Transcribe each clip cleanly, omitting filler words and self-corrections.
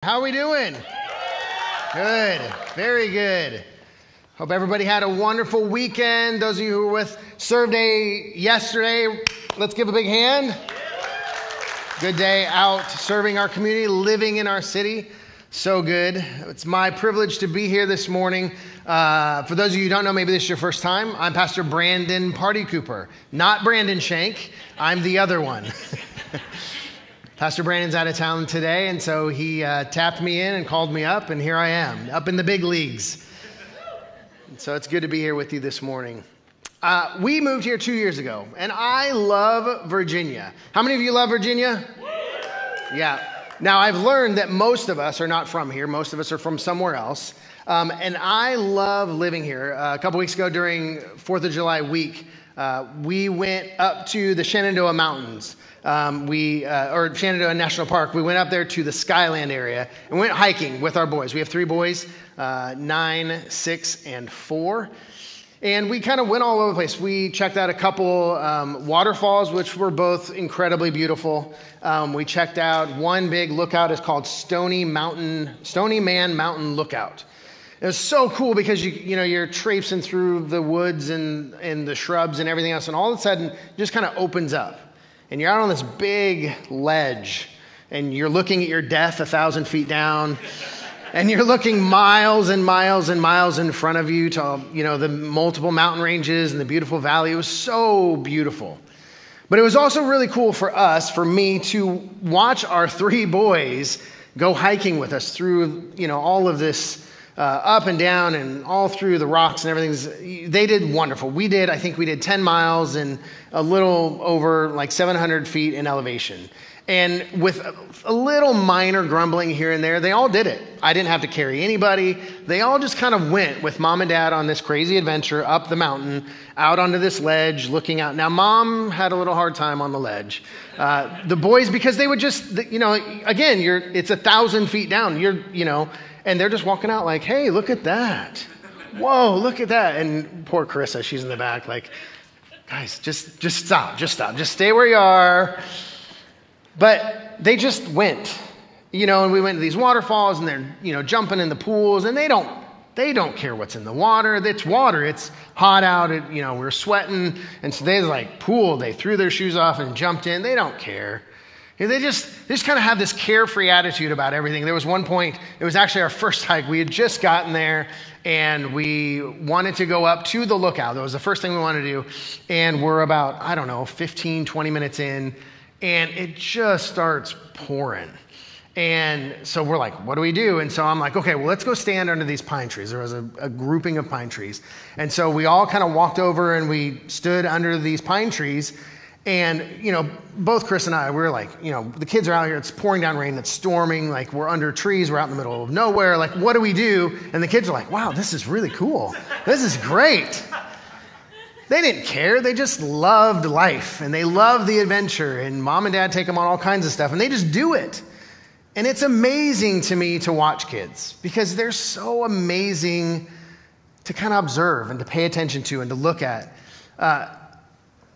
How are we doing? Good. Very good. Hope everybody had a wonderful weekend. Those of you who were with Serve Day yesterday, let's give a big hand. Good day out serving our community, living in our city. So good. It's my privilege to be here this morning. For those of you who don't know, maybe this is your first time. I'm Pastor Brandon Party Cooper, not Brandon Shank. I'm the other one. Pastor Brandon's out of town today, and so he tapped me in and called me up, and here I am, up in the big leagues. And so it's good to be here with you this morning. We moved here 2 years ago, and I love Virginia. How many of you love Virginia? Yeah. Now, I've learned that most of us are not from here. Most of us are from somewhere else. And I love living here. A couple weeks ago during 4th of July week, we went up to the Shenandoah Mountains. Or Shenandoah National Park. We went up there to the Skyland area and went hiking with our boys. We have 3 boys, 9, 6, and 4. And we kind of went all over the place. We checked out a couple waterfalls, which were both incredibly beautiful. We checked out one big lookout. It's called Stony Man Mountain Lookout. It was so cool because you're traipsing through the woods and the shrubs and everything else, and all of a sudden it just kind of opens up. And you're out on this big ledge, and you're looking at your death 1,000 feet down, and you're looking miles and miles and miles in front of you to, the multiple mountain ranges and the beautiful valley. It was so beautiful. But it was also really cool for me, to watch our 3 boys go hiking with us through, all of this up and down and all through the rocks and everything. They did wonderful. I think we did 10 miles and a little over like 700 feet in elevation. And with a little minor grumbling here and there, they all did it. I didn't have to carry anybody. They all just kind of went with mom and dad on this crazy adventure up the mountain, out onto this ledge, looking out. Now, mom had a little hard time on the ledge. The boys, because they would just, again, it's 1,000 feet down. And they're just walking out like, hey, look at that. Whoa, look at that. And poor Carissa, she's in the back like, guys, just stop. Just stay where you are. But they just went, and we went to these waterfalls, and they're, jumping in the pools, and they don't care what's in the water. It's water. It's hot out. We're sweating. And so they pool. They threw their shoes off and jumped in. They don't care. They just kind of have this carefree attitude about everything. There was one point, it was actually our first hike. We had just gotten there, and we wanted to go up to the lookout. That was the first thing we wanted to do. And we're about, 15, 20 minutes in, and it just starts pouring. And so we're like, what do we do? And so I'm like, okay, well, let's go stand under these pine trees. There was a grouping of pine trees. And so we all kind of walked over, and we stood under these pine trees. And, both Chris and I, we were like, the kids are out here, it's pouring down rain, it's storming, we're under trees, we're out in the middle of nowhere, what do we do? And the kids are like, wow, this is really cool. This is great. They didn't care. They just loved life, and they loved the adventure, and mom and dad take them on all kinds of stuff, and they just do it. And it's amazing to me to watch kids, because they're so amazing to kind of observe and to pay attention to and to look at.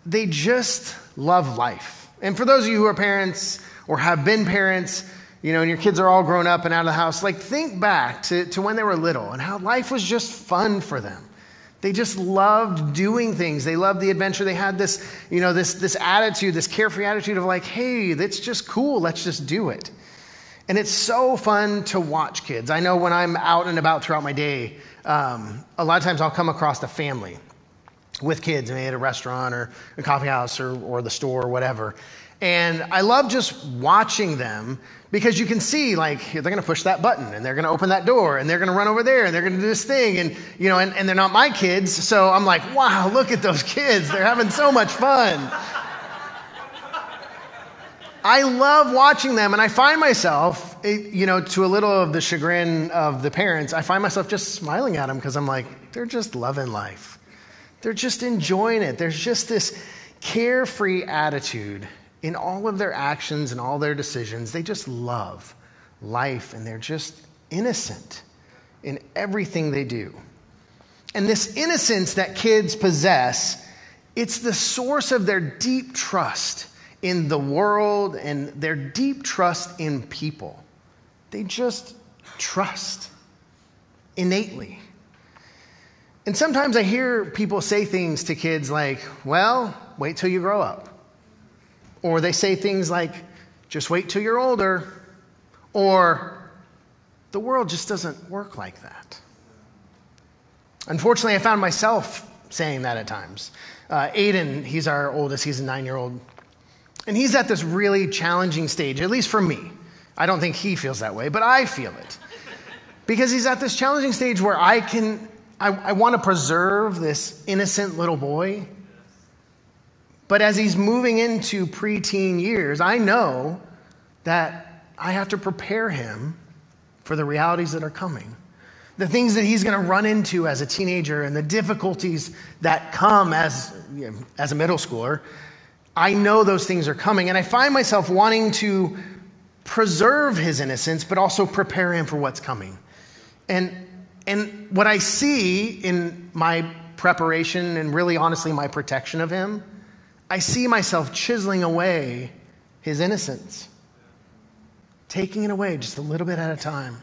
They just love life. And for those of you who are parents or have been parents, and your kids are all grown up and out of the house, think back to when they were little and how life was just fun for them. They just loved doing things. They loved the adventure. They had this, this attitude, this carefree attitude of hey, that's just cool. Let's just do it. And it's so fun to watch kids. I know when I'm out and about throughout my day, a lot of times I'll come across a family with kids, maybe at a restaurant or a coffee house or the store or whatever. And I love just watching them, because you can see they're going to push that button, and they're going to open that door, and they're going to run over there, and they're going to do this thing. And, and they're not my kids. So I'm like, wow, look at those kids. They're having so much fun. I love watching them, and I find myself, to a little of the chagrin of the parents, I find myself just smiling at them, because I'm like, they're just loving life. They're just enjoying it. There's just this carefree attitude in all of their actions and all their decisions. They just love life, and they're just innocent in everything they do. And this innocence that kids possess, it's the source of their deep trust in the world and their deep trust in people. they just trust innately. And sometimes I hear people say things to kids like, well, wait till you grow up. Or they say things like, just wait till you're older. Or the world just doesn't work like that. Unfortunately, I found myself saying that at times. Aiden, he's our oldest, he's a 9-year-old. And he's at this really challenging stage, at least for me. I don't think he feels that way, but I feel it. Because he's at this challenging stage where I want to preserve this innocent little boy. But as he's moving into preteen years, I know that I have to prepare him for the realities that are coming. The things that he's going to run into as a teenager and the difficulties that come as a middle schooler. I know those things are coming, and I find myself wanting to preserve his innocence, but also prepare him for what's coming. And what I see in my preparation and really honestly my protection of him, I see myself chiseling away his innocence, taking it away just a little bit at a time.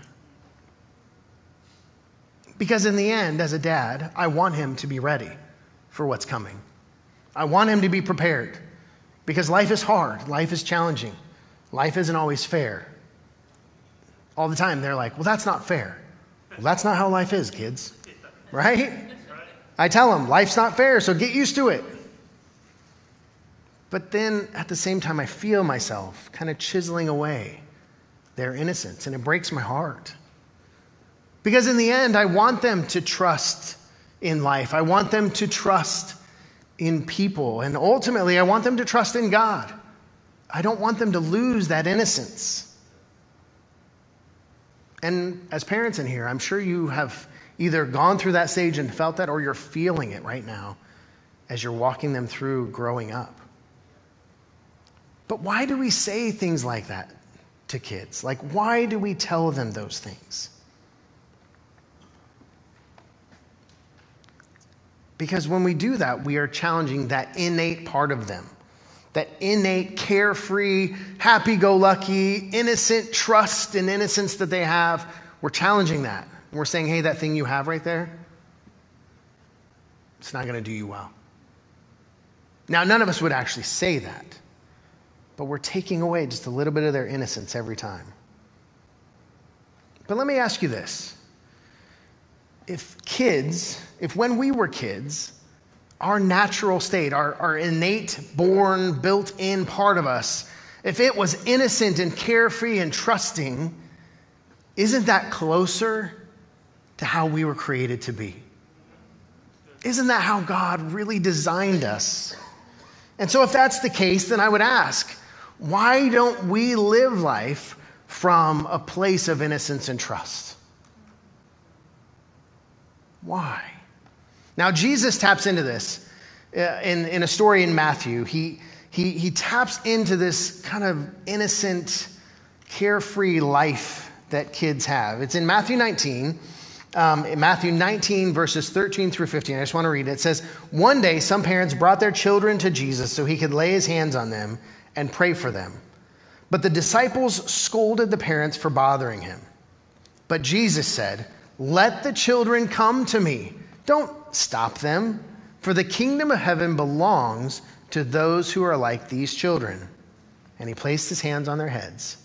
Because in the end, as a dad, I want him to be ready for what's coming. I want him to be prepared because life is hard. Life is challenging. Life isn't always fair. All the time, they're like, well, that's not fair. Well, that's not how life is, kids. Right? I tell them, life's not fair, so get used to it. But then at the same time, I feel myself kind of chiseling away their innocence, and it breaks my heart. Because in the end, I want them to trust in life. I want them to trust in people. And ultimately, I want them to trust in God. I don't want them to lose that innocence. And as parents in here, I'm sure you have either gone through that stage and felt that, or you're feeling it right now as you're walking them through growing up. But why do we say things like that to kids? Like, why do we tell them those things? Because when we do that, we are challenging that innate part of them. That innate, carefree, happy-go-lucky, innocent trust and innocence that they have. We're challenging that. And we're saying, hey, that thing you have right there, it's not going to do you well. Now, none of us would actually say that. But we're taking away just a little bit of their innocence every time. But let me ask you this. If when we were kids, our natural state, our innate, born, built-in part of us, if it was innocent and carefree and trusting, isn't that closer to how we were created to be? Isn't that how God really designed us? And so if that's the case, then I would ask, why don't we live life from a place of innocence and trust? Why? Now, Jesus taps into this in a story in Matthew. He taps into this kind of innocent, carefree life that kids have. It's in Matthew 19. In Matthew 19, verses 13 through 15. I just want to read it. It says, one day some parents brought their children to Jesus so he could lay his hands on them and pray for them. But the disciples scolded the parents for bothering him. But Jesus said, let the children come to me. Don't stop them, for the kingdom of heaven belongs to those who are like these children. And he placed his hands on their heads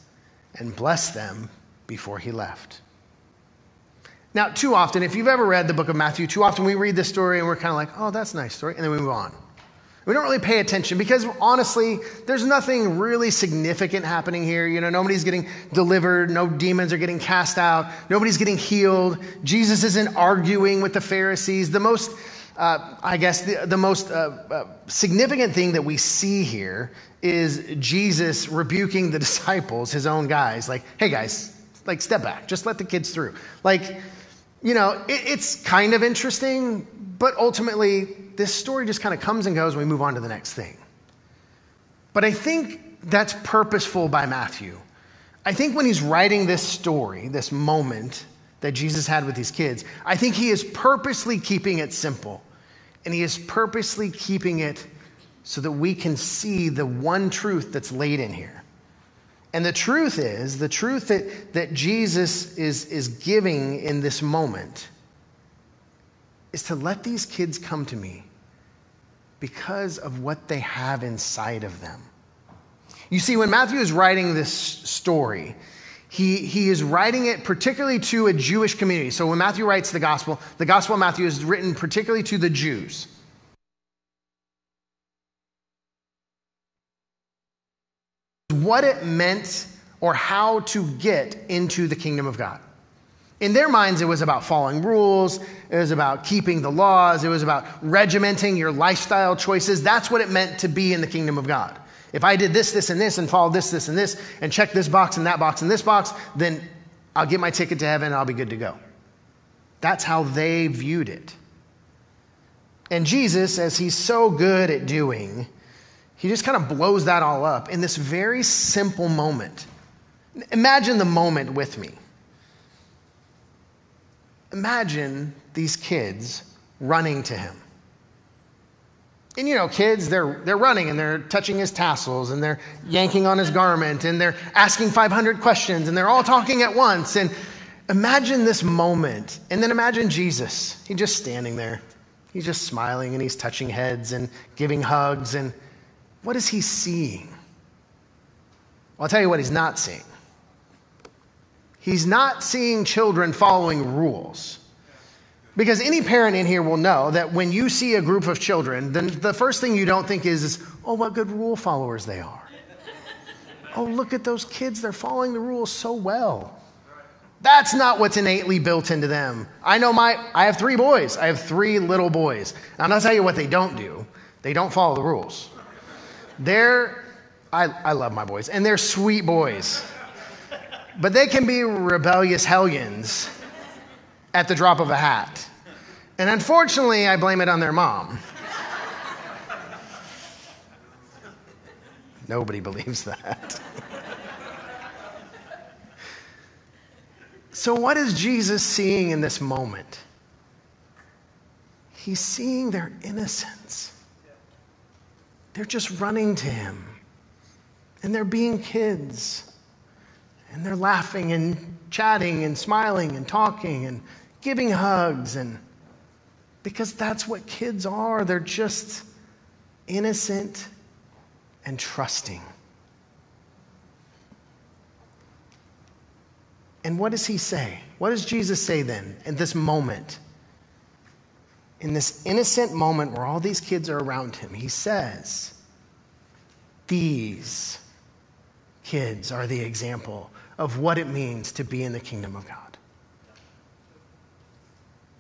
and blessed them before he left. Now, too often, if you've ever read the book of Matthew, too often we read this story and we're kind of like, oh, that's a nice story, and then we move on. We don't really pay attention because, honestly, there's nothing really significant happening here. You know, nobody's getting delivered. No demons are getting cast out. Nobody's getting healed. Jesus isn't arguing with the Pharisees. The most, the most significant thing that we see here is Jesus rebuking the disciples, his own guys. Like, hey, guys, like, step back. Just let the kids through. Like, you know, it's kind of interesting, but ultimately, this story just kind of comes and goes and we move on to the next thing. But I think that's purposeful by Matthew. I think when he's writing this story, this moment that Jesus had with these kids, I think he is purposely keeping it simple. And he is purposely keeping it so that we can see the one truth that's laid in here. And the truth that Jesus is giving in this moment is to let these kids come to me because of what they have inside of them. You see, when Matthew is writing this story, he is writing it particularly to a Jewish community. So when Matthew writes the Gospel of Matthew is written particularly to the Jews. What it meant or how to get into the kingdom of God. In their minds, it was about following rules. It was about keeping the laws. It was about regimenting your lifestyle choices. That's what it meant to be in the kingdom of God. If I did this, this, and this, and followed this, this, and this, and checked this box and that box and this box, then I'll get my ticket to heaven and I'll be good to go. That's how they viewed it. And Jesus, as he's so good at doing, he just kind of blows that all up in this very simple moment. Imagine the moment with me. Imagine these kids running to him. And you know, kids, they're running and they're touching his tassels and they're yanking on his garment and they're asking 500 questions and they're all talking at once. And imagine this moment. And then imagine Jesus. He's just standing there. He's just smiling and he's touching heads and giving hugs. And what is he seeing? Well, I'll tell you what he's not seeing. He's not seeing children following rules. Because any parent in here will know that when you see a group of children, then the first thing you don't think is, oh, what good rule followers they are. Oh, look at those kids. They're following the rules so well. That's not what's innately built into them. I have 3 boys. I have 3 little boys. And I'll tell you what they don't do. They don't follow the rules. I love my boys, and they're sweet boys. But they can be rebellious hellions at the drop of a hat. And unfortunately, I blame it on their mom. Nobody believes that. So what is Jesus seeing in this moment? He's seeing their innocence. They're just running to him. And they're being kids. And they're laughing and chatting and smiling and talking and giving hugs. And because that's what kids are. They're just innocent and trusting. And what does he say? What does Jesus say then in this moment? In this innocent moment where all these kids are around him, he says, these kids are the example of what it means to be in the kingdom of God.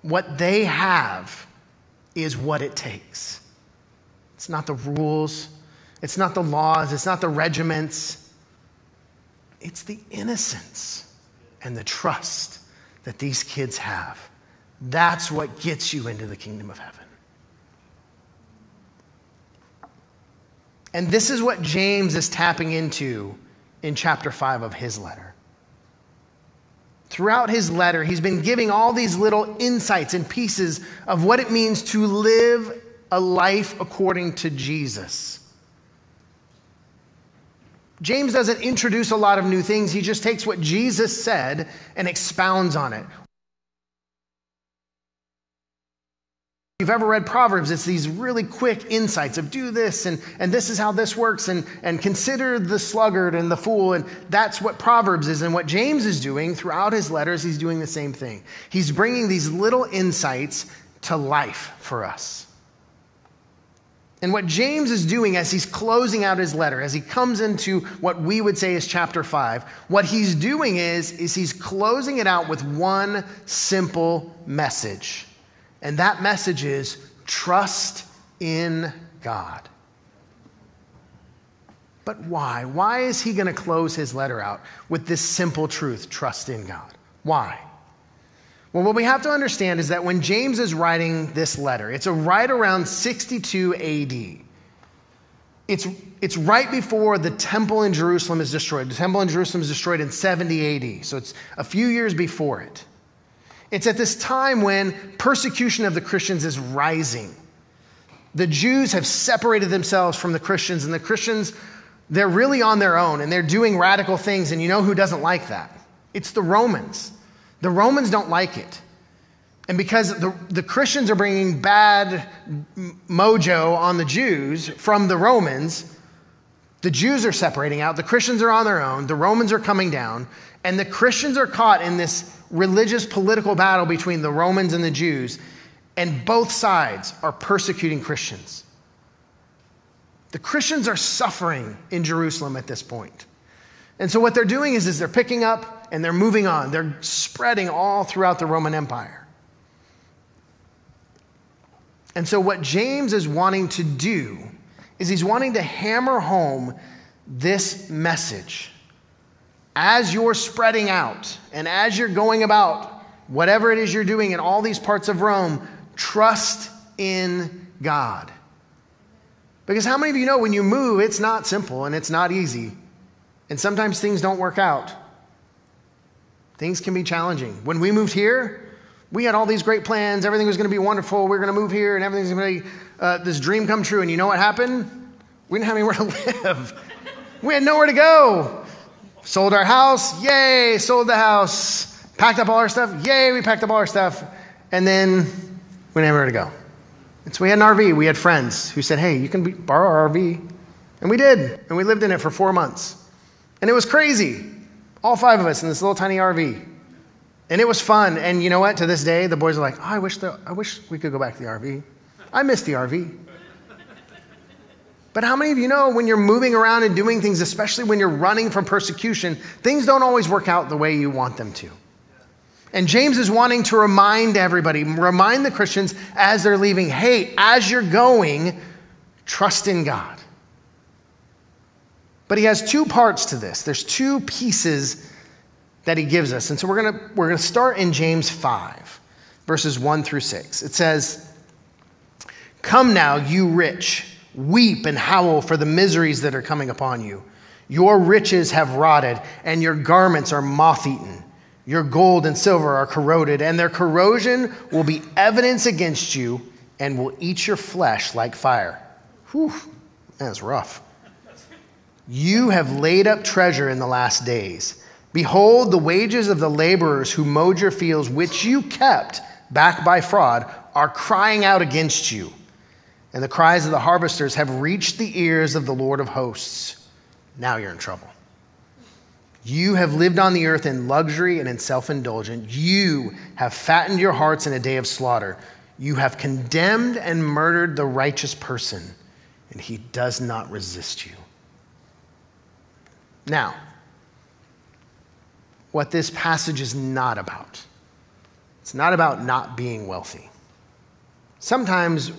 What they have is what it takes. It's not the rules. It's not the laws. It's not the regiments. It's the innocence and the trust that these kids have. That's what gets you into the kingdom of heaven. And this is what James is tapping into in chapter 5 of his letter. Throughout his letter, he's been giving all these little insights and pieces of what it means to live a life according to Jesus. James doesn't introduce a lot of new things. He just takes what Jesus said and expounds on it. If you've ever read Proverbs, it's these really quick insights of do this and this is how this works and consider the sluggard and the fool. And that's what Proverbs is. And what James is doing throughout his letters, he's doing the same thing. He's bringing these little insights to life for us. And what James is doing as he's closing out his letter, as he comes into what we would say is chapter 5, what he's doing is he's closing it out with one simple message. And that message is trust in God. But why? Why is he going to close his letter out with this simple truth, trust in God? Why? Well, what we have to understand is that when James is writing this letter, it's right around 62 AD. It's right before the temple in Jerusalem is destroyed. The temple in Jerusalem is destroyed in 70 AD, so it's a few years before it. It's at this time when persecution of the Christians is rising. The Jews have separated themselves from the Christians, and the Christians They're really on their own, and they're doing radical things, and you know who doesn't like that? It's the Romans. The Romans don't like it. And because the Christians are bringing bad mojo on the Jews from the Romans, the Jews are separating out. The Christians are on their own. The Romans are coming down. And the Christians are caught in this religious political battle between the Romans and the Jews. And both sides are persecuting Christians. The Christians are suffering in Jerusalem at this point. And so what they're doing is they're picking up and they're moving on. They're spreading all throughout the Roman Empire. And so what James is wanting to do is he's wanting to hammer home this message. As you're spreading out and as you're going about whatever it is you're doing in all these parts of Rome, trust in God. Because how many of you know when you move, it's not simple and it's not easy. And sometimes things don't work out. Things can be challenging. When we moved here, we had all these great plans. Everything was going to be wonderful. We were going to move here and everything's going to be this dream come true. And you know what happened? We didn't have anywhere to live. We had nowhere to go. Sold our house. Yay, sold the house. Packed up all our stuff. Yay, we packed up all our stuff. And then we didn't have anywhere to go. And so we had an RV. We had friends who said, hey, you can borrow our RV. And we did. And we lived in it for 4 months. And it was crazy. All 5 of us in this little tiny RV. And it was fun. And you know what? To this day, the boys are like, oh, I wish we could go back to the RV. I miss the RV. But how many of you know when you're moving around and doing things, especially when you're running from persecution, things don't always work out the way you want them to? And James is wanting to remind everybody, remind the Christians as they're leaving, hey, as you're going, trust in God. But he has 2 parts to this. There's 2 pieces that he gives us. And so we're going to start in James 5, verses 1 through 6. It says, come now, you rich, weep and howl for the miseries that are coming upon you. Your riches have rotted, and your garments are moth-eaten. Your gold and silver are corroded, and their corrosion will be evidence against you and will eat your flesh like fire. Whew, that's rough. You have laid up treasure in the last days. Behold, the wages of the laborers who mowed your fields, which you kept back by fraud, are crying out against you. And the cries of the harvesters have reached the ears of the Lord of hosts. Now you're in trouble. You have lived on the earth in luxury and in self-indulgence. You have fattened your hearts in a day of slaughter. You have condemned and murdered the righteous person, and he does not resist you. Now, what this passage is not about. It's not about not being wealthy. Sometimes,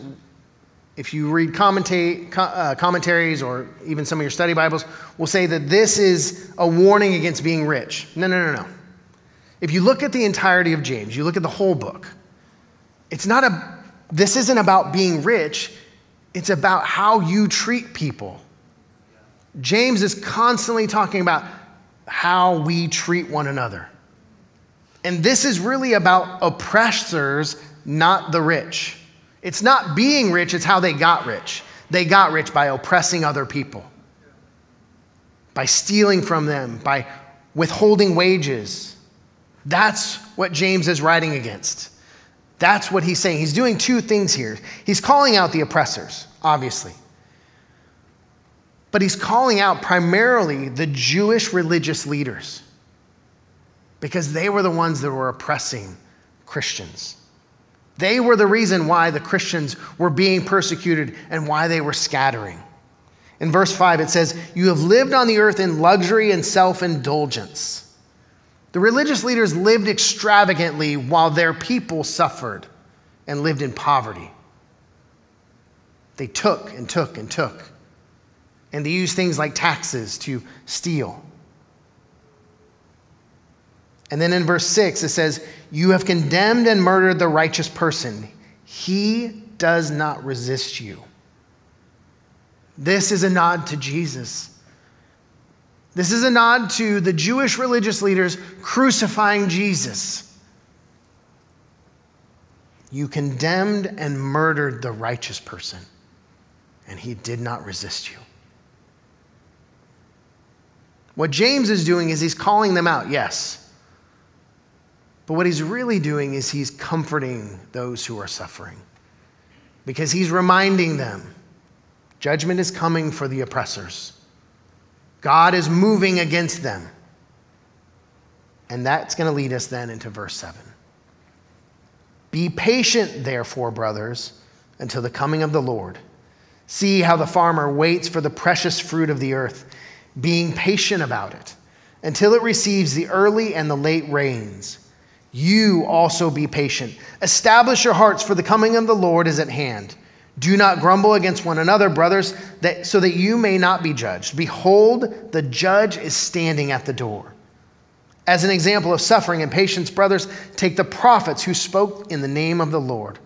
if you read commentaries or even some of your study Bibles, will say that this is a warning against being rich. No. If you look at the entirety of James, you look at the whole book, this isn't about being rich. It's about how you treat people. James is constantly talking about how we treat one another. And this is really about oppressors, not the rich. It's not being rich, it's how they got rich. They got rich by oppressing other people, by stealing from them, by withholding wages. That's what James is writing against. That's what he's saying. He's doing 2 things here. He's calling out the oppressors, obviously. But he's calling out primarily the Jewish religious leaders because they were the ones that were oppressing Christians. They were the reason why the Christians were being persecuted and why they were scattering. In verse 5, it says, you have lived on the earth in luxury and self-indulgence. The religious leaders lived extravagantly while their people suffered and lived in poverty. They took and took and took. And they used things like taxes to steal. And then in verse 6, it says, you have condemned and murdered the righteous person. He does not resist you. This is a nod to Jesus. This is a nod to the Jewish religious leaders crucifying Jesus. You condemned and murdered the righteous person, and he did not resist you. What James is doing is he's calling them out, yes. But what he's really doing is he's comforting those who are suffering. Because he's reminding them, judgment is coming for the oppressors. God is moving against them. And that's going to lead us then into verse 7. Be patient, therefore, brothers, until the coming of the Lord. See how the farmer waits for the precious fruit of the earth, being patient about it, until it receives the early and the late rains. You also be patient. Establish your hearts, for the coming of the Lord is at hand. Do not grumble against one another, brothers, so that you may not be judged. Behold, the judge is standing at the door. As an example of suffering and patience, brothers, take the prophets who spoke in the name of the Lord.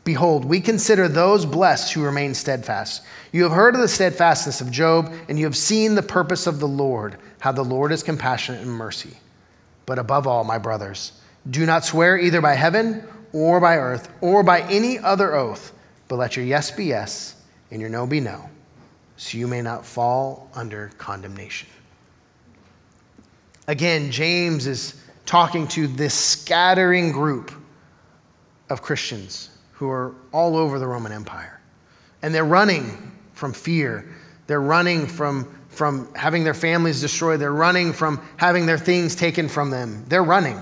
Behold, we consider those blessed who remain steadfast. You have heard of the steadfastness of Job, and you have seen the purpose of the Lord, how the Lord is compassionate and mercy. But above all, my brothers, do not swear either by heaven or by earth or by any other oath, but let your yes be yes and your no be no, so you may not fall under condemnation. Again, James is talking to this scattering group of Christians who are all over the Roman Empire. And they're running from fear. They're running from having their families destroyed. They're running from having their things taken from them. They're running.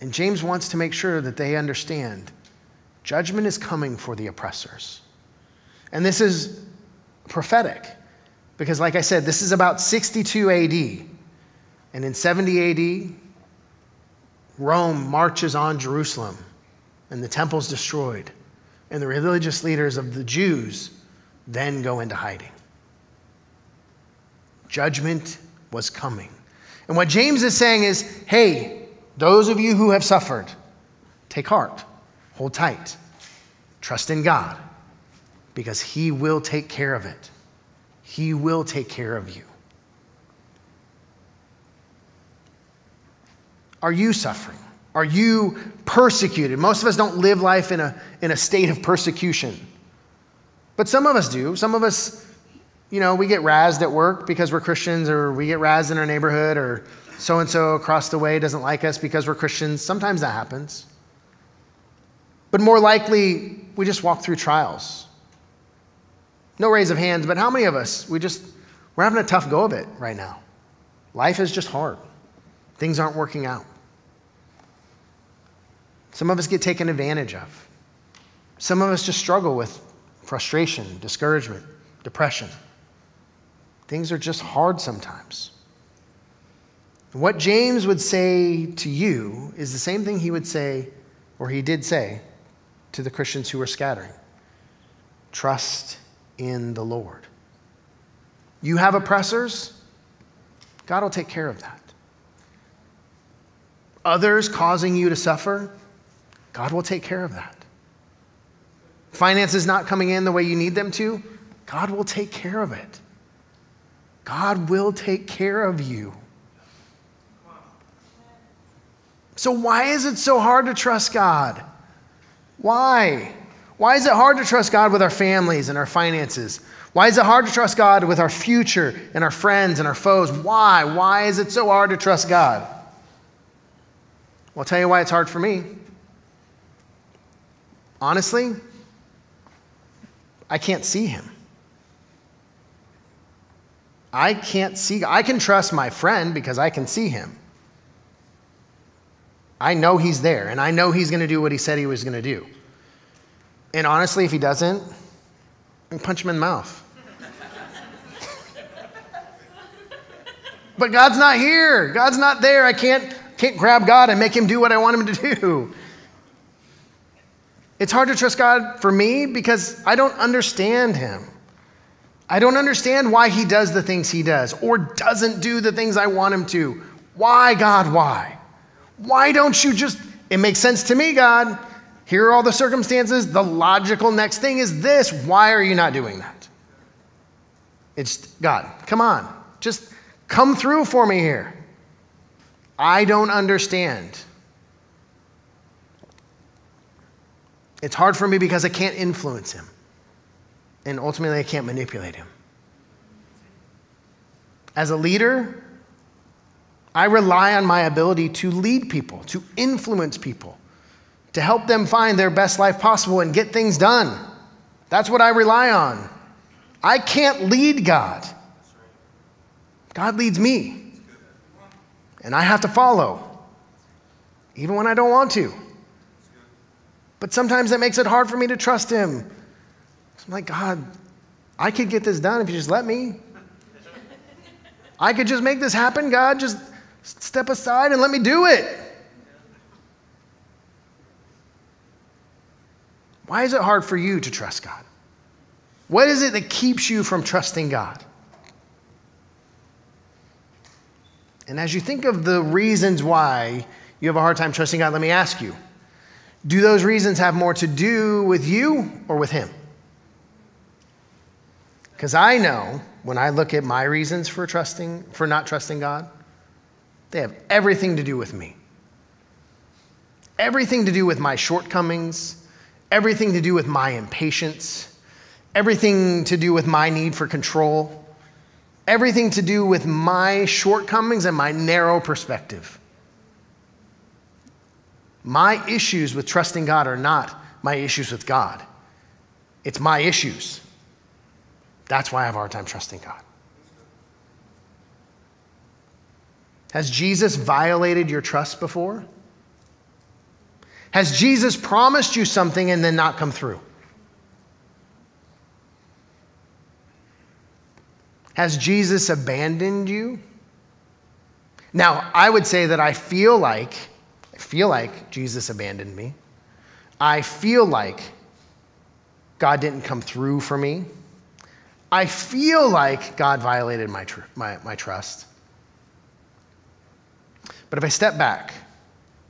And James wants to make sure that they understand judgment is coming for the oppressors. And this is prophetic because, like I said, this is about 62 AD. And in 70 AD, Rome marches on Jerusalem and the temple's destroyed. And the religious leaders of the Jews then go into hiding. Judgment was coming. And what James is saying is, hey, those of you who have suffered, take heart, hold tight, trust in God, because he will take care of it. He will take care of you. Are you suffering? Are you persecuted? Most of us don't live life in a state of persecution. But some of us do. Some of us, we get razzed at work because we're Christians, or we get razzed in our neighborhood, or so-and-so across the way doesn't like us because we're Christians. Sometimes that happens. But more likely, we just walk through trials. No raise of hands, but how many of us, we're having a tough go of it right now. Life is just hard. Things aren't working out. Some of us get taken advantage of. Some of us just struggle with frustration, discouragement, depression. Things are just hard sometimes. What James would say to you is the same thing he would say, or he did say, to the Christians who were scattering. Trust in the Lord. You have oppressors, God will take care of that. Others causing you to suffer, God will take care of that. Finances not coming in the way you need them to, God will take care of it. God will take care of you. So why is it so hard to trust God? Why? Why is it hard to trust God with our families and our finances? Why is it hard to trust God with our future and our friends and our foes? Why? Why is it so hard to trust God? Well, I'll tell you why it's hard for me. Honestly, I can't see him. I can trust my friend because I can see him. I know he's there, and I know he's going to do what he said he was going to do. And honestly, if he doesn't, I can punch him in the mouth. But God's not here. God's not there. I can't grab God and make him do what I want him to do. It's hard to trust God for me because I don't understand him. I don't understand why he does the things he does or doesn't do the things I want him to. Why, God, why? Why don't you just, it makes sense to me, God. Here are all the circumstances. The logical next thing is this. Why are you not doing that? It's God, come on. Just come through for me here. I don't understand. It's hard for me because I can't influence him. And ultimately, I can't manipulate him. As a leader, I rely on my ability to lead people, to influence people, to help them find their best life possible and get things done. That's what I rely on. I can't lead God. God leads me. And I have to follow, even when I don't want to. But sometimes that makes it hard for me to trust him. I'm like, God, I could get this done if you just let me. I could just make this happen, God. Just step aside and let me do it. Why is it hard for you to trust God? What is it that keeps you from trusting God? And as you think of the reasons why you have a hard time trusting God, let me ask you, do those reasons have more to do with you or with him? Because I know when I look at my reasons for not trusting God, they have everything to do with me. Everything to do with my shortcomings, everything to do with my impatience, everything to do with my need for control, everything to do with my shortcomings and my narrow perspective. My issues with trusting God are not my issues with God. It's my issues. That's why I have a hard time trusting God. Has Jesus violated your trust before? Has Jesus promised you something and then not come through? Has Jesus abandoned you? Now, I would say that I feel like Jesus abandoned me. I feel like God didn't come through for me. I feel like God violated my trust. But if I step back,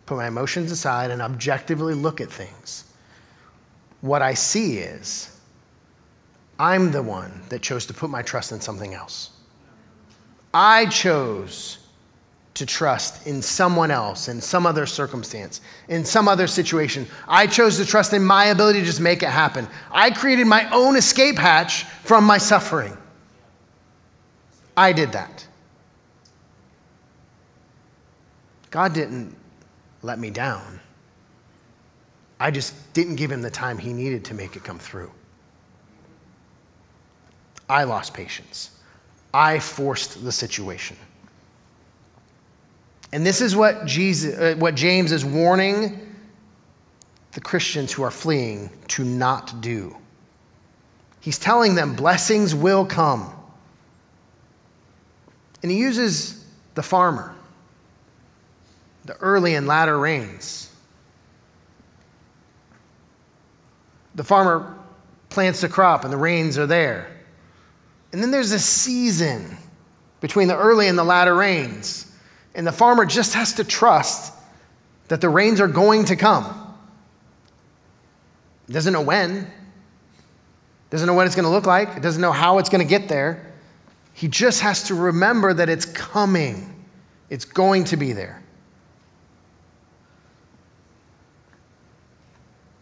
put my emotions aside, and objectively look at things, what I see is I'm the one that chose to put my trust in something else. I chose to trust in someone else, in some other circumstance, in some other situation. I chose to trust in my ability to just make it happen. I created my own escape hatch from my suffering. I did that. God didn't let me down. I just didn't give him the time he needed to make it come through. I lost patience. I forced the situation. And this is what James is warning the Christians who are fleeing to not do. He's telling them blessings will come. And he uses the farmer, the early and latter rains. The farmer plants the crop and the rains are there. And then there's a season between the early and the latter rains. And the farmer just has to trust that the rains are going to come. He doesn't know when. Doesn't know what it's going to look like. It doesn't know how it's going to get there. He just has to remember that it's coming. It's going to be there.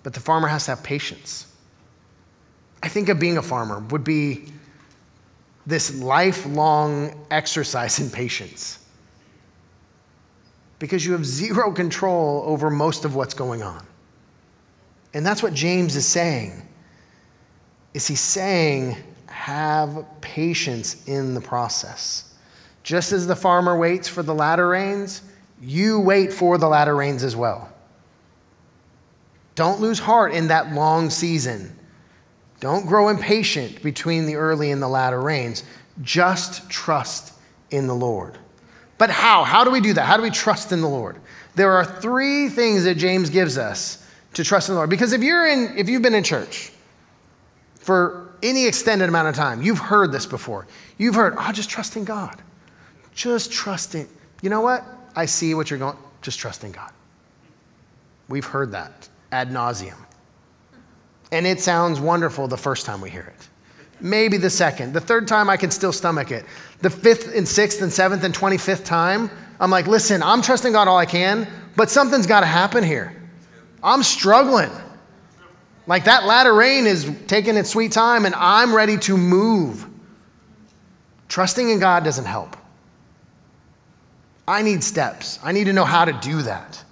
But the farmer has to have patience. I think of being a farmer would be this lifelong exercise in patience. Because you have zero control over most of what's going on. And that's what James is saying. He's saying, have patience in the process. Just as the farmer waits for the latter rains, you wait for the latter rains as well. Don't lose heart in that long season. Don't grow impatient between the early and the latter rains. Just trust in the Lord. But how? How do we do that? How do we trust in the Lord? There are three things that James gives us to trust in the Lord. Because if you've been in church for any extended amount of time, you've heard this before. You've heard, just trust in God. Just trust in. You know what? I see what you're going. Just trust in God. We've heard that ad nauseum. And it sounds wonderful the first time we hear it. Maybe the second. The third time I can still stomach it. The fifth and sixth and seventh and 25th time, I'm like, listen, I'm trusting God all I can, but something's got to happen here. I'm struggling. Like that latter rain is taking its sweet time and I'm ready to move. Trusting in God doesn't help. I need steps. I need to know how to do that.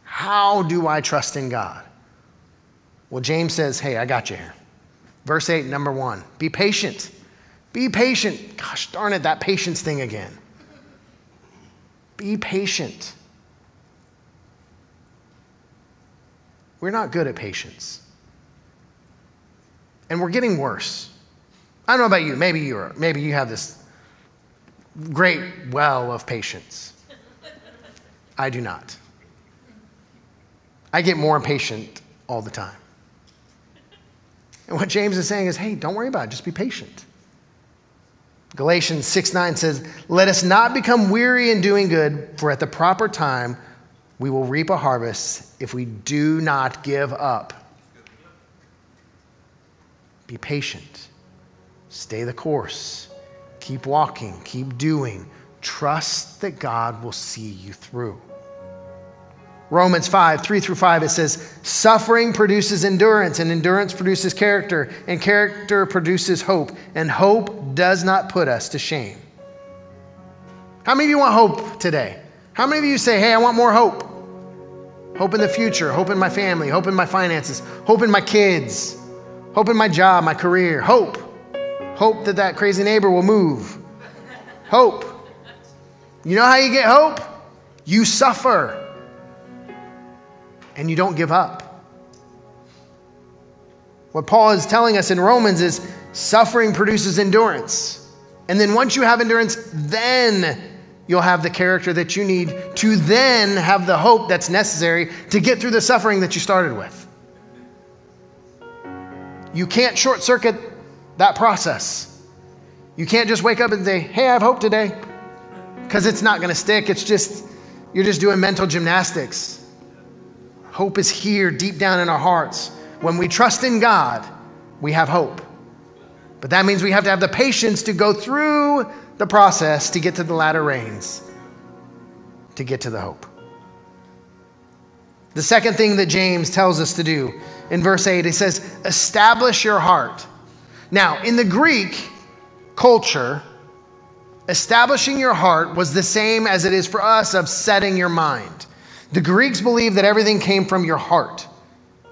How do I trust in God? Well, James says, hey, I got you here. Verse 8, number 1, be patient. Be patient. Gosh darn it, that patience thing again. Be patient. We're not good at patience. And we're getting worse. I don't know about you. Maybe you have this great well of patience. I do not. I get more impatient all the time. And what James is saying is, hey, don't worry about it. Just be patient. Galatians 6:9 says, let us not become weary in doing good, for at the proper time we will reap a harvest if we do not give up. Be patient. Stay the course. Keep walking. Keep doing. Trust that God will see you through. Romans 5:3-5, it says, suffering produces endurance, and endurance produces character, and character produces hope, and hope does not put us to shame. How many of you want hope today? How many of you say, hey, I want more hope? Hope in the future, hope in my family, hope in my finances, hope in my kids, hope in my job, my career, hope. Hope that that crazy neighbor will move. Hope. You know how you get hope? You suffer. And you don't give up. What Paul is telling us in Romans is suffering produces endurance. And then once you have endurance, then you'll have the character that you need to then have the hope that's necessary to get through the suffering that you started with. You can't short circuit that process. You can't just wake up and say, hey, I have hope today. Because it's not going to stick. You're just doing mental gymnastics. Hope is here deep down in our hearts. When we trust in God, we have hope. But that means we have to have the patience to go through the process to get to the latter rains, to get to the hope. The second thing that James tells us to do in verse 8, it says, establish your heart. Now, in the Greek culture, establishing your heart was the same as it is for us of setting your mind. The Greeks believed that everything came from your heart.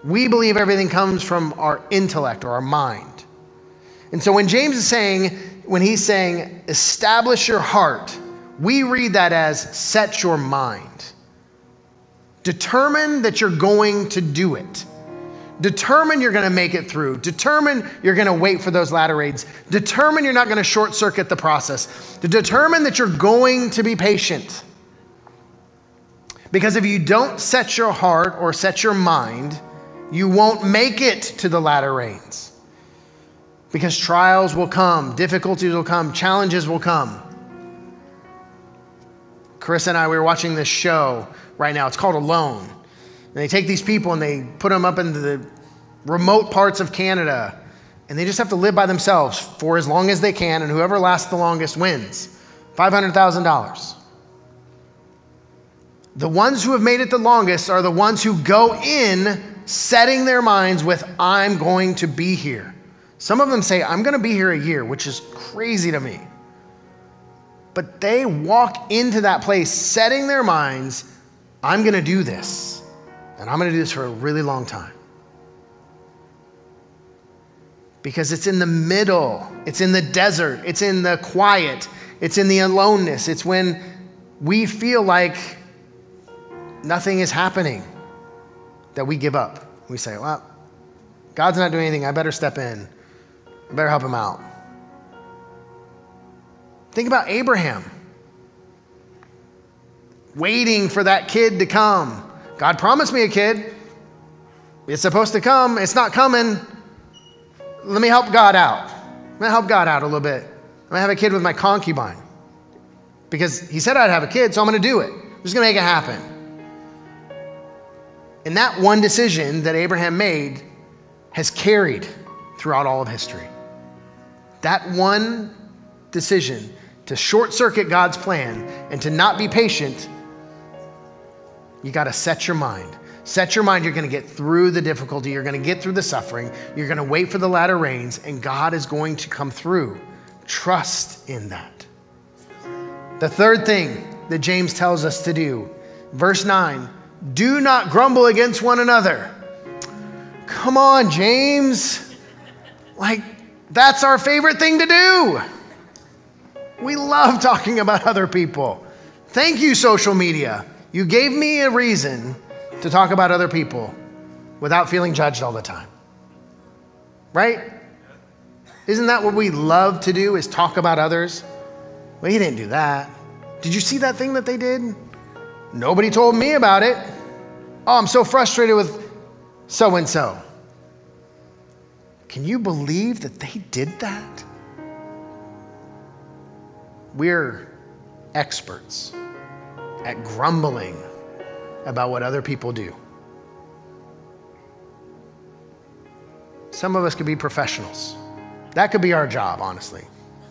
We believe everything comes from our intellect or our mind. And so when James is saying, when he's saying, establish your heart, we read that as set your mind. Determine that you're going to do it. Determine you're going to make it through. Determine you're going to wait for those latter rains. Determine you're not going to short circuit the process. Determine that you're going to be patient. Because if you don't set your heart or set your mind, you won't make it to the latter rains. Because trials will come, difficulties will come, challenges will come. Chris and I, we were watching this show right now. It's called Alone. And they take these people and they put them up into the remote parts of Canada. And they just have to live by themselves for as long as they can. And whoever lasts the longest wins. $500,000. The ones who have made it the longest are the ones who go in setting their minds with, I'm going to be here. Some of them say, I'm going to be here a year, which is crazy to me. But they walk into that place setting their minds, I'm going to do this. And I'm going to do this for a really long time. Because it's in the middle. It's in the desert. It's in the quiet. It's in the aloneness. It's when we feel like nothing is happening that we give up. We say, well, God's not doing anything. I better step in. I better help him out. Think about Abraham. Waiting for that kid to come. God promised me a kid. It's supposed to come. It's not coming. Let me help God out. I'm going to help God out a little bit. I'm going to have a kid with my concubine. Because he said I'd have a kid, so I'm going to do it. I'm just going to make it happen. And that one decision that Abraham made has carried throughout all of history. That one decision to short circuit God's plan and to not be patient, you got to set your mind. Set your mind, you're going to get through the difficulty. You're going to get through the suffering. You're going to wait for the latter rains, and God is going to come through trust in that. The third thing that James tells us to do, verse 9, do not grumble against one another. Come on, James. Like, that's our favorite thing to do. We love talking about other people. Thank you, social media. You gave me a reason to talk about other people without feeling judged all the time. Right? Isn't that what we love to do, is talk about others? Well, he didn't do that. Did you see that thing that they did? Nobody told me about it. Oh, I'm so frustrated with so-and-so. Can you believe that they did that? We're experts at grumbling about what other people do. Some of us could be professionals. That could be our job, honestly.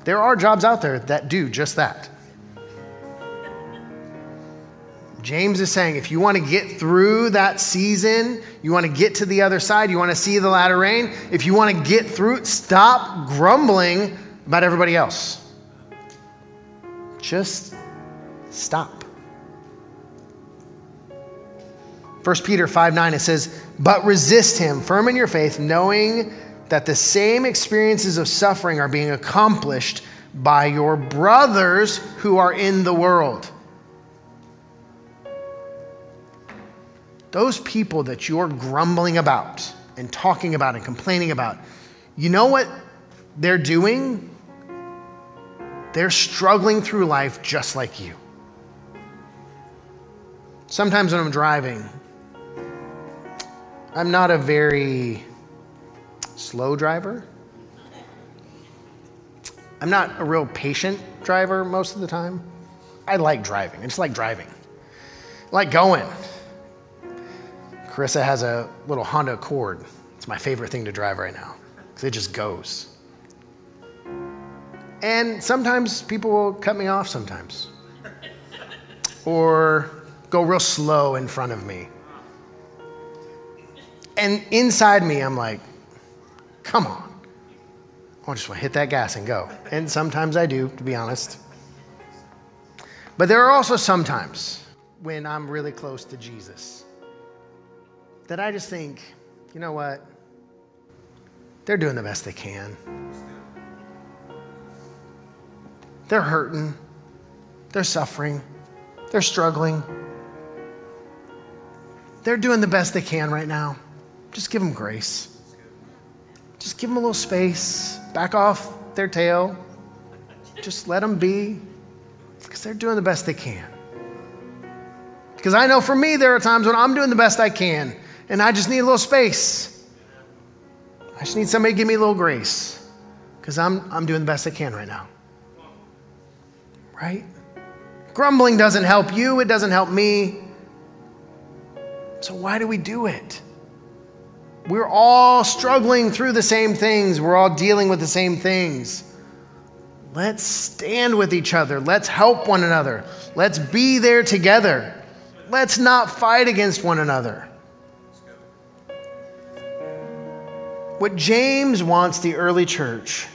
There are jobs out there that do just that. James is saying, if you want to get through that season, you want to get to the other side, you want to see the latter rain, if you want to get through it, stop grumbling about everybody else. Just stop. 1 Peter 5:9, it says, but resist him, firm in your faith, knowing that the same experiences of suffering are being accomplished by your brothers who are in the world. Those people that you're grumbling about and talking about and complaining about, you know what they're doing? They're struggling through life just like you. Sometimes when I'm driving, I'm not a very slow driver. I'm not a real patient driver most of the time. I like driving. I just like driving. I like going. Carissa has a little Honda Accord. It's my favorite thing to drive right now because it just goes. And sometimes people will cut me off sometimes. Or go real slow in front of me. And inside me, I'm like, come on. I just want to hit that gas and go. And sometimes I do, to be honest. But there are also some times when I'm really close to Jesus that I just think, you know what? They're doing the best they can. They're hurting. They're suffering. They're struggling. They're doing the best they can right now. Just give them grace. Just give them a little space. Back off their tail. Just let them be. Because they're doing the best they can. Because I know for me, there are times when I'm doing the best I can. And I just need a little space. I just need somebody to give me a little grace. Because I'm doing the best I can right now. Right? Grumbling doesn't help you. It doesn't help me. So why do we do it? We're all struggling through the same things. We're all dealing with the same things. Let's stand with each other. Let's help one another. Let's be there together. Let's not fight against one another. What James wants the early church,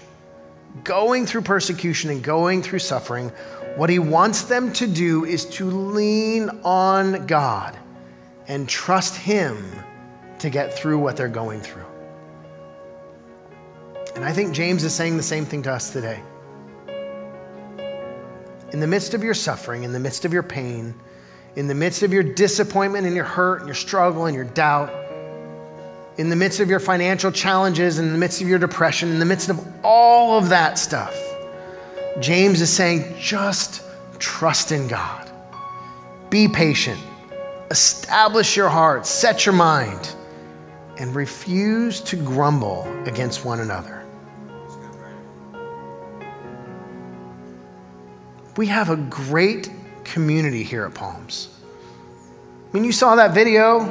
going through persecution and going through suffering, what he wants them to do is to lean on God and trust him to get through what they're going through. And I think James is saying the same thing to us today. In the midst of your suffering, in the midst of your pain, in the midst of your disappointment and your hurt and your struggle and your doubt, in the midst of your financial challenges, in the midst of your depression, in the midst of all of that stuff, James is saying, just trust in God. Be patient. Establish your heart. Set your mind. And refuse to grumble against one another. We have a great community here at Palms. I mean, you saw that video,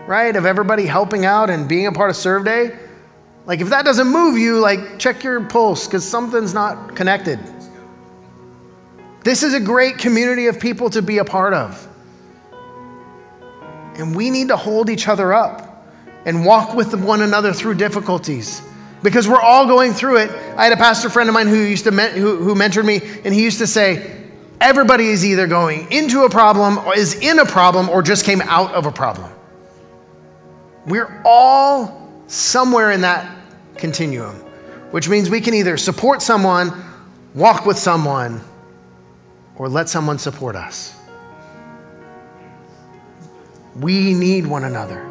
right, of everybody helping out and being a part of Serve Day. Like, if that doesn't move you, like, check your pulse, because something's not connected. This is a great community of people to be a part of. And we need to hold each other up and walk with one another through difficulties because we're all going through it. I had a pastor friend of mine who mentored me, and he used to say, everybody is either going into a problem or is in a problem or just came out of a problem. We're all somewhere in that continuum, which means we can either support someone, walk with someone, or let someone support us. We need one another.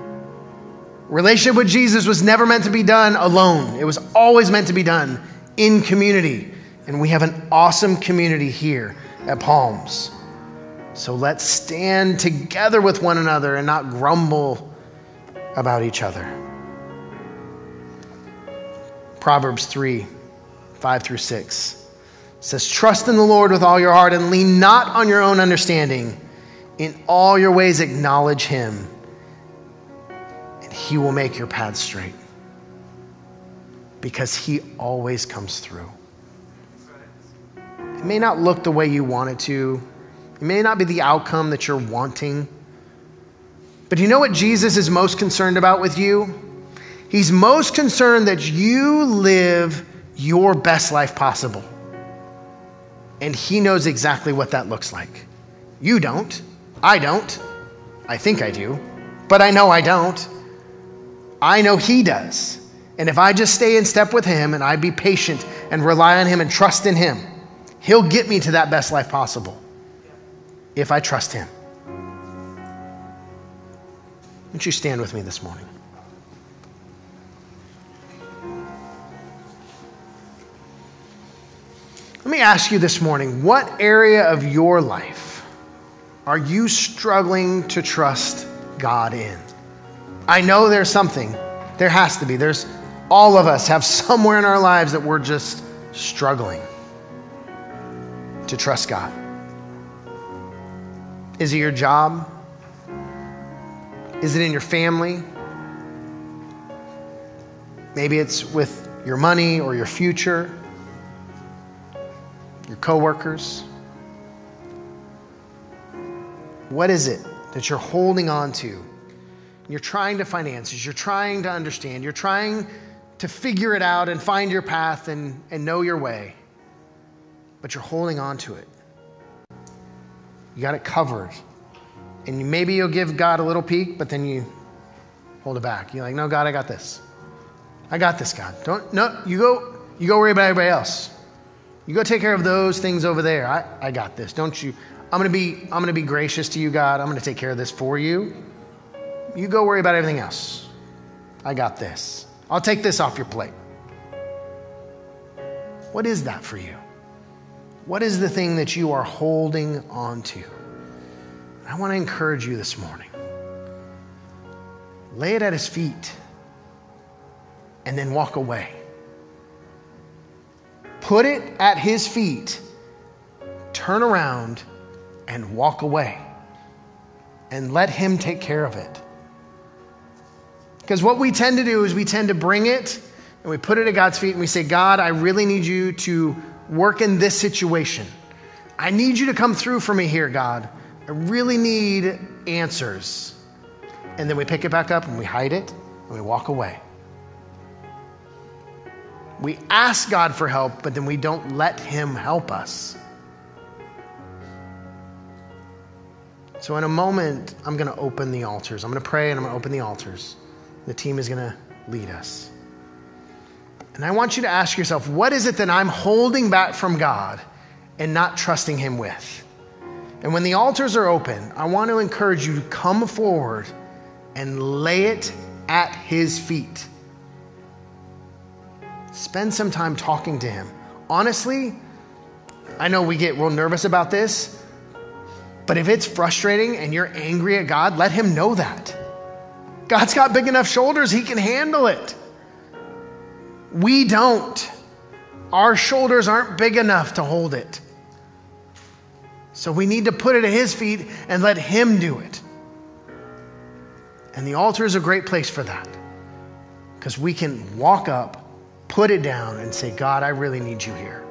Relationship with Jesus was never meant to be done alone. It was always meant to be done in community. And we have an awesome community here at Palms. So let's stand together with one another and not grumble about each other. Proverbs 3:5-6 says, trust in the Lord with all your heart and lean not on your own understanding. In all your ways acknowledge him, and he will make your paths straight. Because he always comes through. It may not look the way you want it to. It may not be the outcome that you're wanting. But you know what Jesus is most concerned about with you? He's most concerned that you live your best life possible. And he knows exactly what that looks like. You don't. I don't. I think I do. But I know I don't. I know he does. And if I just stay in step with him and I be patient and rely on him and trust in him, he'll get me to that best life possible if I trust him. Won't you stand with me this morning? Let me ask you this morning, what area of your life are you struggling to trust God in? I know there's something. There has to be. All of us have somewhere in our lives that we're just struggling to trust God. Is it your job? Is it in your family? Maybe it's with your money or your future, your coworkers. What is it that you're holding on to? You're trying to finances, you're trying to understand, you're trying to figure it out and find your path and know your way, but you're holding on to it. You got it covered. And maybe you'll give God a little peek, but then you hold it back. You're like, no, God, I got this. I got this, God. You go worry about everybody else. You go take care of those things over there. I got this. Don't you? I'm going to be gracious to you, God. I'm going to take care of this for you. You go worry about everything else. I got this. I'll take this off your plate. What is that for you? What is the thing that you are holding on to? I want to encourage you this morning. Lay it at his feet and then walk away. Put it at his feet, turn around and walk away and let him take care of it. Because what we tend to do is we tend to bring it and we put it at God's feet and we say, God, I really need you to work in this situation. I need you to come through for me here, God. I really need answers. And then we pick it back up and we hide it and we walk away. We ask God for help, but then we don't let him help us. So in a moment, I'm going to open the altars. I'm going to pray and I'm going to open the altars. The team is going to lead us. And I want you to ask yourself, what is it that I'm holding back from God and not trusting him with? And when the altars are open, I want to encourage you to come forward and lay it at his feet. Spend some time talking to him. Honestly, I know we get real nervous about this, but if it's frustrating and you're angry at God, let him know that. God's got big enough shoulders, he can handle it. We don't. Our shoulders aren't big enough to hold it. So we need to put it at his feet and let him do it. And the altar is a great place for that. Because we can walk up, put it down, and say, God, I really need you here.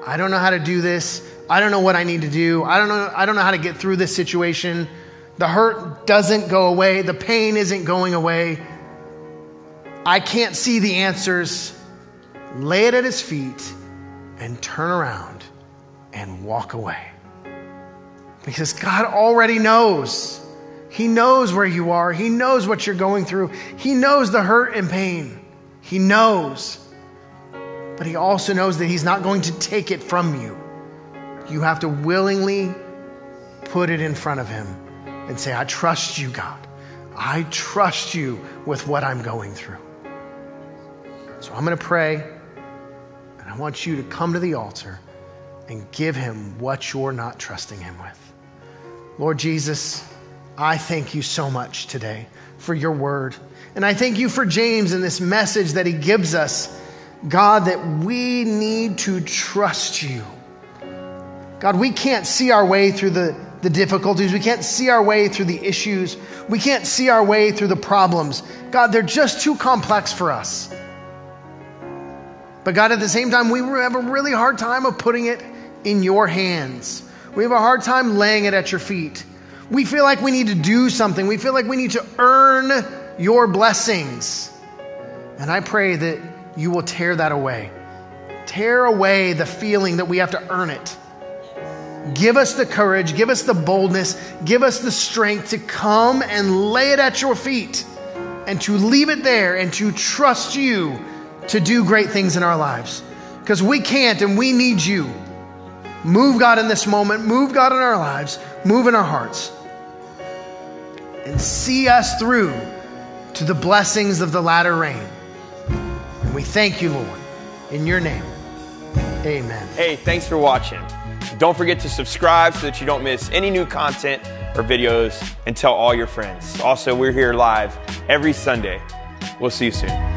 I don't know how to do this. I don't know what I need to do. I don't know how to get through this situation. The hurt doesn't go away. The pain isn't going away. I can't see the answers, lay it at his feet and turn around and walk away. Because God already knows. He knows where you are. He knows what you're going through. He knows the hurt and pain. He knows. But he also knows that he's not going to take it from you. You have to willingly put it in front of him and say, I trust you, God. I trust you with what I'm going through. So I'm going to pray, and I want you to come to the altar and give him what you're not trusting him with. Lord Jesus, I thank you so much today for your word. And I thank you for James and this message that he gives us, God, that we need to trust you. God, we can't see our way through the difficulties. We can't see our way through the issues. We can't see our way through the problems. God, they're just too complex for us. But God, at the same time, we have a really hard time of putting it in your hands. We have a hard time laying it at your feet. We feel like we need to do something. We feel like we need to earn your blessings. And I pray that you will tear that away. Tear away the feeling that we have to earn it. Give us the courage, give us the boldness, give us the strength to come and lay it at your feet and to leave it there and to trust you to do great things in our lives. Because we can't and we need you. Move, God, in this moment. Move, God, in our lives. Move in our hearts. And see us through to the blessings of the latter rain. And we thank you, Lord, in your name. Amen. Hey, thanks for watching. Don't forget to subscribe so that you don't miss any new content or videos, and tell all your friends. Also, we're here live every Sunday. We'll see you soon.